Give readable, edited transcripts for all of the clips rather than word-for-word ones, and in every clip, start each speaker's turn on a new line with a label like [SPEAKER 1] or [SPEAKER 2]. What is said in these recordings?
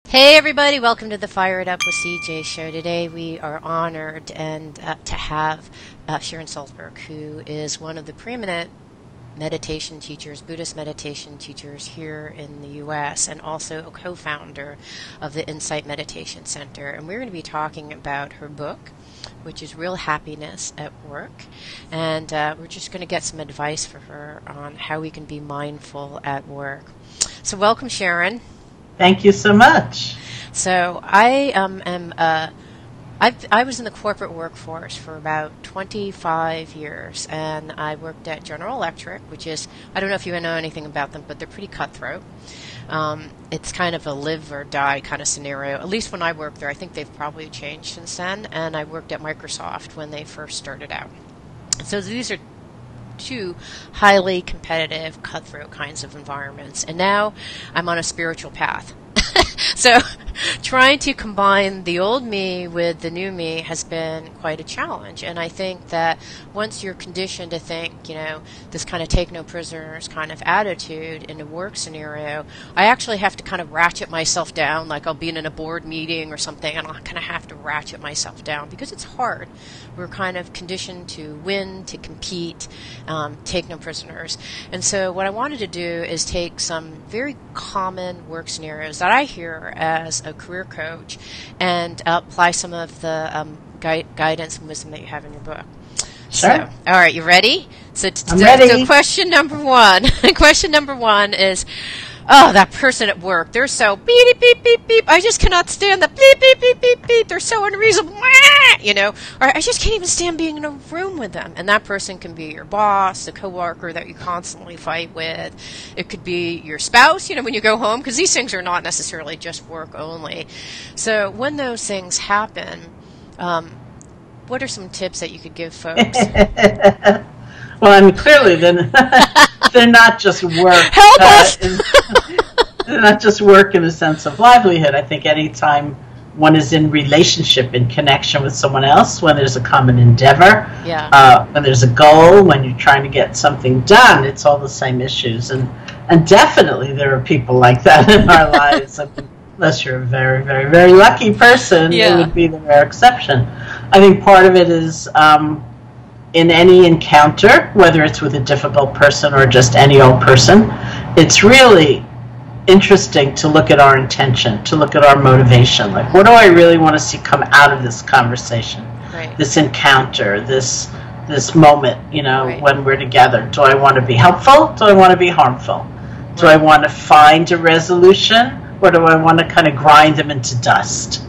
[SPEAKER 1] Hey everybody, welcome to the Fire It Up with CJ show. Today we are honored and to have Sharon Salzberg, who is one of the preeminent meditation teachers, Buddhist meditation teachers here in the U.S., and also a co-founder of the Insight Meditation Center. And we're going to be talking about her book, which is Real Happiness at Work. And we're just going to get some advice for her on how we can be mindful at work. So welcome, Sharon.
[SPEAKER 2] Thank you so much.
[SPEAKER 1] So I I was in the corporate workforce for about 25 years, and I worked at General Electric, which is, I don't know if you know anything about them, but they're pretty cutthroat. It's kind of a live or die kind of scenario. At least when I worked there, I think they've probably changed since then. And I worked at Microsoft when they first started out. So these are two highly competitive, cutthroat kinds of environments. And now I'm on a spiritual path. So trying to combine the old me with the new me has been quite a challenge. And I think that once you're conditioned to think, this kind of take no prisoners kind of attitude in a work scenario, I actually have to kind of ratchet myself down, like I'll be in a board meeting or something, and I'll kind of have to ratchet myself down because it's hard. We're kind of conditioned to win, to compete, take no prisoners. And so what I wanted to do is take some very common work scenarios that I hear as a career coach and apply some of the guidance and wisdom that you have in your book.
[SPEAKER 2] Sure.
[SPEAKER 1] So, all right, you ready?
[SPEAKER 2] I'm ready.
[SPEAKER 1] So question number one. Question number one is, oh, that person at work, they're so beep, beep, beep, beep. I just cannot stand the beep, beep, beep, beep, beep. They're so unreasonable, or I just can't even stand being in a room with them. And that person can be your boss, a coworker that you constantly fight with. It could be your spouse, when you go home, because these things are not necessarily just work only. So when those things happen, what are some tips that you could give folks?
[SPEAKER 2] Well, clearly then they're not just work.
[SPEAKER 1] Help us!
[SPEAKER 2] They're not just work in the sense of livelihood. I think anytime one is in relationship, in connection with someone else, when there's a common endeavor, when there's a goal, when you're trying to get something done, it's all the same issues. And definitely there are people like that in our lives. Unless you're a very, very, very lucky person, it would be the rare exception. I think part of it is in any encounter, whether it's with a difficult person or just any old person, it's really interesting to look at our intention, to look at our motivation. Like, what do I really want to see come out of this conversation, this encounter, this moment, when we're together? Do I want to be helpful? Do I want to be harmful? Do I want to find a resolution? Or do I want to kind of grind them into dust?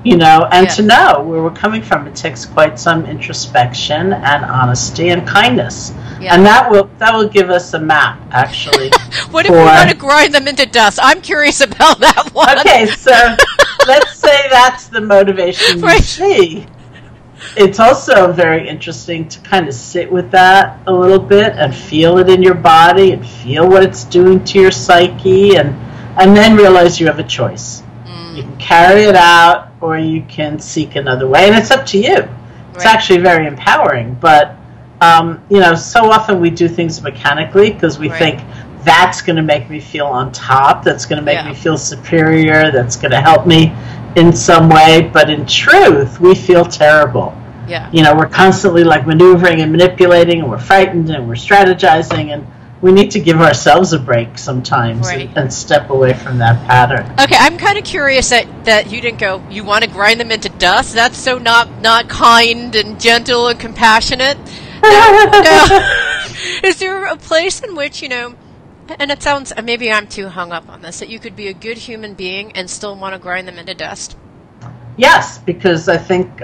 [SPEAKER 2] To know where we're coming from, it takes quite some introspection and honesty and kindness. Yeah. And that will give us a map, actually.
[SPEAKER 1] What if we want to grind them into dust? I'm curious about that one.
[SPEAKER 2] Okay, so let's say that's the motivation you see. It's also very interesting to kind of sit with that a little bit and feel it in your body and feel what it's doing to your psyche and then realize you have a choice. You can carry it out, or you can seek another way, and it's up to you. It's actually very empowering, but so often we do things mechanically because we think that's going to make me feel on top, that's going to make me feel superior, that's going to help me in some way, but in truth, we feel terrible. We're constantly like maneuvering and manipulating, and we're frightened, and we're strategizing, and we need to give ourselves a break sometimes and step away from that pattern.
[SPEAKER 1] Okay, I'm kind of curious that you didn't go, you want to grind them into dust? That's so not kind and gentle and compassionate. No. Is there a place in which, and it sounds, maybe I'm too hung up on this, that you could be a good human being and still want to grind them into dust?
[SPEAKER 2] Yes, because I think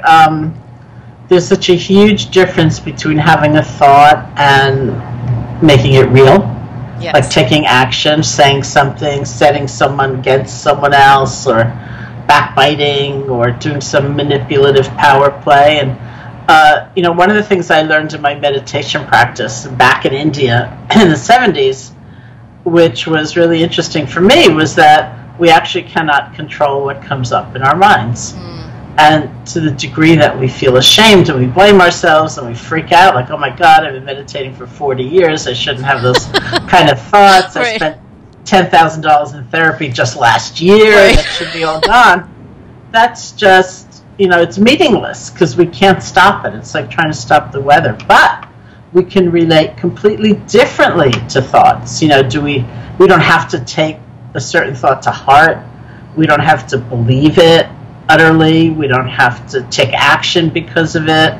[SPEAKER 2] there's such a huge difference between having a thought and making it real, like taking action, saying something, setting someone against someone else, or backbiting, or doing some manipulative power play. And one of the things I learned in my meditation practice back in India in the 70s, which was really interesting for me, was that we actually cannot control what comes up in our minds. And to the degree that we feel ashamed and we blame ourselves and we freak out, like, oh my God, I've been meditating for 40 years. I shouldn't have those kind of thoughts. I spent $10,000 in therapy just last year,
[SPEAKER 1] right.
[SPEAKER 2] that should be all gone. That's just, it's meaningless because we can't stop it. It's like trying to stop the weather. But we can relate completely differently to thoughts. We don't have to take a certain thought to heart. We don't have to believe it utterly. We don't have to take action because of it.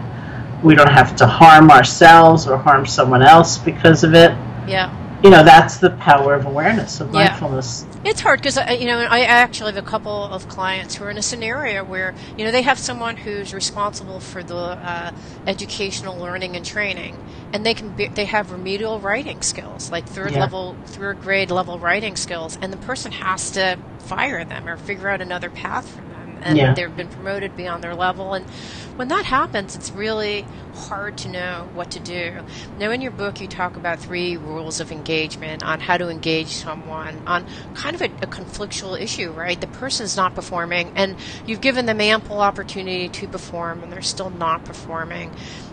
[SPEAKER 2] We don't have to harm ourselves or harm someone else because of it.
[SPEAKER 1] Yeah.
[SPEAKER 2] That's the power of awareness, of mindfulness.
[SPEAKER 1] It's hard because, I actually have a couple of clients who are in a scenario where, they have someone who's responsible for the educational learning and training, and they have remedial writing skills, like third grade level writing skills, and the person has to fire them or figure out another path for them. And they've been promoted beyond their level. And when that happens, it's really hard to know what to do. Now, in your book, you talk about 3 rules of engagement on how to engage someone on kind of a conflictual issue, right? The person's not performing, and you've given them ample opportunity to perform, and they're still not performing.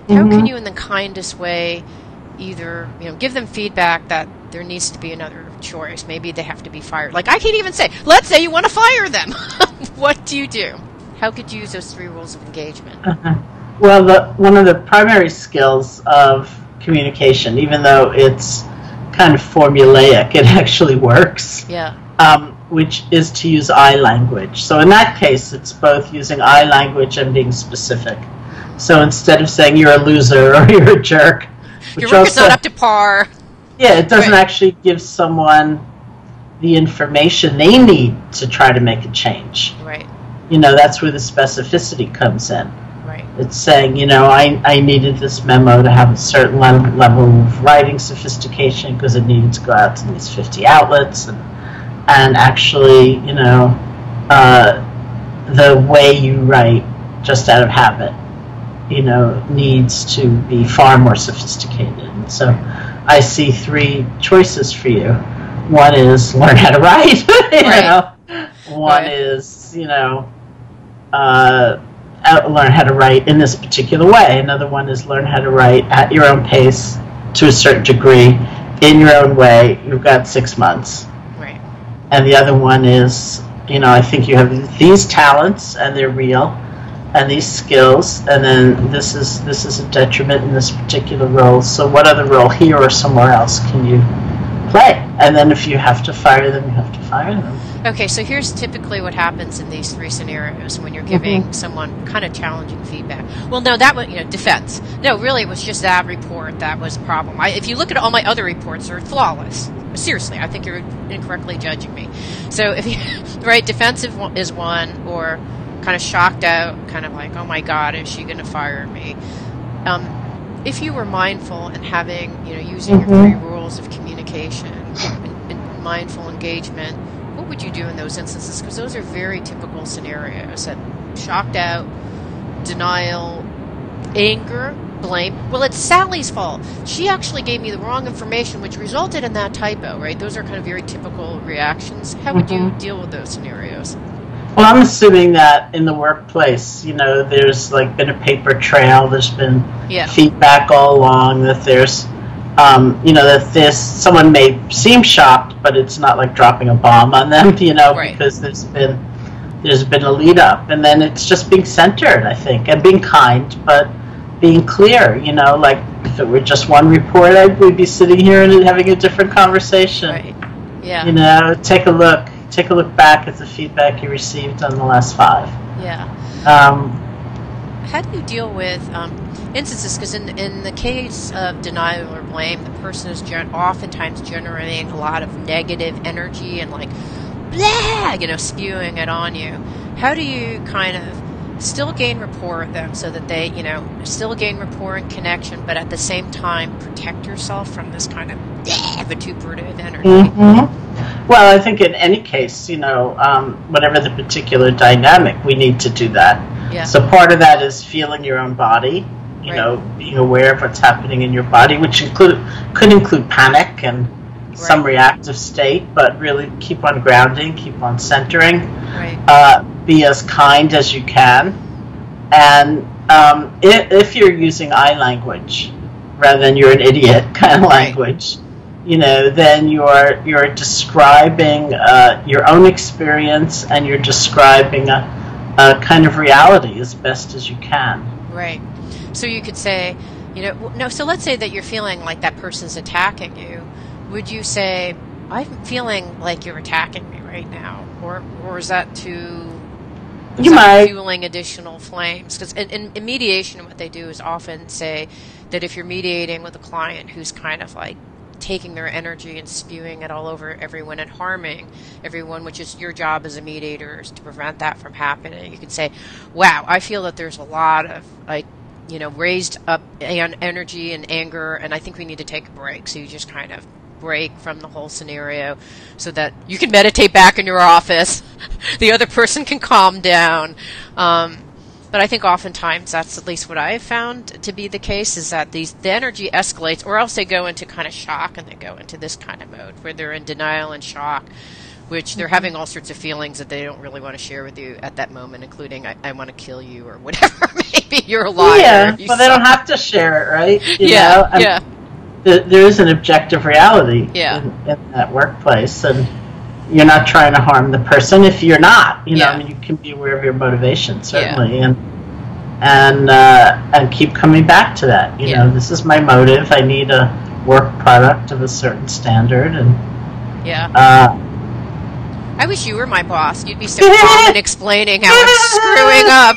[SPEAKER 1] How can you, in the kindest way, either give them feedback that there needs to be another choice? Maybe they have to be fired. Like, I can't even say, let's say you want to fire them. What do you do? How could you use those 3 rules of engagement?
[SPEAKER 2] Well, one of the primary skills of communication, even though it's kind of formulaic, it actually works.
[SPEAKER 1] Yeah.
[SPEAKER 2] Which is to use I language. So in that case, it's both using I language and being specific. So instead of saying you're a loser or you're a jerk,
[SPEAKER 1] your work is not up to par.
[SPEAKER 2] Yeah, it doesn't actually give someone the information they need to try to make a change.
[SPEAKER 1] Right.
[SPEAKER 2] That's where the specificity comes in.
[SPEAKER 1] Right.
[SPEAKER 2] It's saying, I needed this memo to have a certain level of writing sophistication because it needed to go out to these 50 outlets. And actually, the way you write, just out of habit, needs to be far more sophisticated. And so I see 3 choices for you. One is learn how to write, One is, learn how to write in this particular way. Another one is learn how to write at your own pace to a certain degree in your own way. You've got 6 months.
[SPEAKER 1] Right.
[SPEAKER 2] And the other one is, I think you have these talents and they're real, and these skills, and then this is a detriment in this particular role. So what other role here or somewhere else can you play? And then if you have to fire them, you have to fire them.
[SPEAKER 1] Okay, so here's typically what happens in these 3 scenarios when you're giving someone kind of challenging feedback. Well, no, that was, defense. No, really, it was just that report that was a problem. If you look at all my other reports, they're flawless. Seriously, I think you're incorrectly judging me. So if you, right, defensive is one, or kind of shocked out, kind of like, oh my God, is she going to fire me? If you were mindful and having, using your 3 rules of communication and mindful engagement, what would you do in those instances? Because those are very typical scenarios. That shocked out, denial, anger, blame. Well, it's Sally's fault. She actually gave me the wrong information, which resulted in that typo, right? Those are kind of very typical reactions. How would you deal with those scenarios?
[SPEAKER 2] Well, I'm assuming that in the workplace, there's been a paper trail. There's been feedback all along that there's, that someone may seem shocked, but it's not like dropping a bomb on them,
[SPEAKER 1] right.
[SPEAKER 2] Because there's been a lead up, and then it's just being centered, I think, and being kind, but being clear. Like if it were just one report, we'd be sitting here and having a different conversation. Right. Yeah. Take a look back at the feedback you received on the last 5.
[SPEAKER 1] Yeah. How do you deal with instances? Because in the case of denial or blame, the person is oftentimes generating a lot of negative energy and blah, spewing it on you. How do you kind of still gain rapport with them so that they, still gain rapport and connection, but at the same time protect yourself from this kind of vituperative energy?
[SPEAKER 2] Well, I think in any case, whatever the particular dynamic, we need to do that. Yeah. So part of that is feeling your own body, being aware of what's happening in your body, which could include panic and some reactive state, but really keep on grounding, keep on centering. Right. Be as kind as you can. And if you're using I language rather than you're an idiot kind of language, then you're describing your own experience, and you're describing a kind of reality as best as you can.
[SPEAKER 1] Right. So you could say, no, so let's say that you're feeling like that person's attacking you. Would you say, I'm feeling like you're attacking me right now? Or is that fueling additional flames? Because in mediation, what they do is often say that if you're mediating with a client who's kind of like taking their energy and spewing it all over everyone and harming everyone, which is your job as a mediator, is to prevent that from happening. You could say, wow, I feel that there's a lot of raised up energy and anger, and I think we need to take a break. So you just kind of break from the whole scenario so that you can meditate back in your office. The other person can calm down. But I think oftentimes that's at least what I've found to be the case, is that the energy escalates, or else they go into kind of shock, and they go into this kind of mode where they're in denial and shock, which they're having all sorts of feelings that they don't really want to share with you at that moment, including I want to kill you or whatever. Maybe you're a liar.
[SPEAKER 2] Yeah, but they don't have to share it, right? You know? There is an objective reality in that workplace, and you're not trying to harm the person if you're not. I mean, you can be aware of your motivation, certainly, and keep coming back to that. You know, this is my motive. I need a work product of a certain standard, and
[SPEAKER 1] I wish you were my boss. You'd be so calm and explaining how I'm screwing up.